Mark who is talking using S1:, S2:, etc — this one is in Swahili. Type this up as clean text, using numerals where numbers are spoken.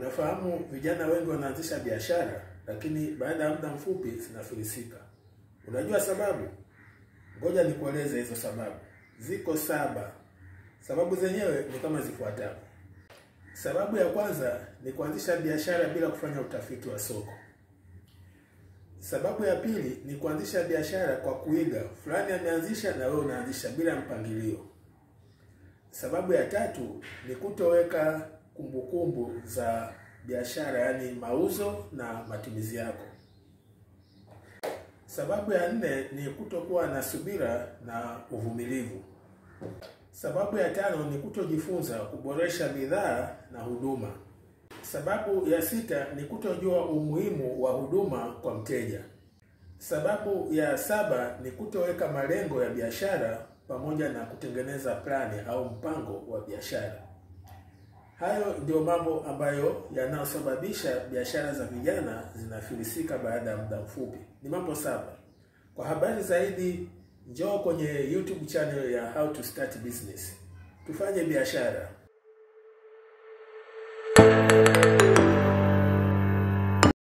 S1: Unafahamu vijana wengi wanaanzisha biashara lakini baada ya muda mfupi zinafilisika. Unajua sababu? Ngoja nikueleze hizo sababu. Ziko 7. Sababu zenyewe ni kama zifuatavyo. Sababu ya kwanza ni kuanzisha biashara bila kufanya utafiti wa soko. Sababu ya pili ni kuanzisha biashara kwa kuiga. Fulani ameanzisha na wewe unaanzisha bila mpangilio. Sababu ya tatu ni kutoweka kumbukumbu za biashara, yani mauzo na matumizi yako. Sababu ya 4 ni kutokuwa na subira na uvumilivu. Sababu ya 5 ni kutojifunza kuboresha bidhaa na huduma. Sababu ya 6 ni kutojua umuhimu wa huduma kwa mteja. Sababu ya 7 ni kutoweka malengo ya biashara pamoja na kutengeneza plani au mpango wa biashara. Hayo ndio mambo ambayo yanayosababisha biashara za vijana zinafilisika baada ya muda mfupi. Ni mambo 7. Kwa habari zaidi, njoo kwenye YouTube channel ya How to Start Business. Tufanye biashara.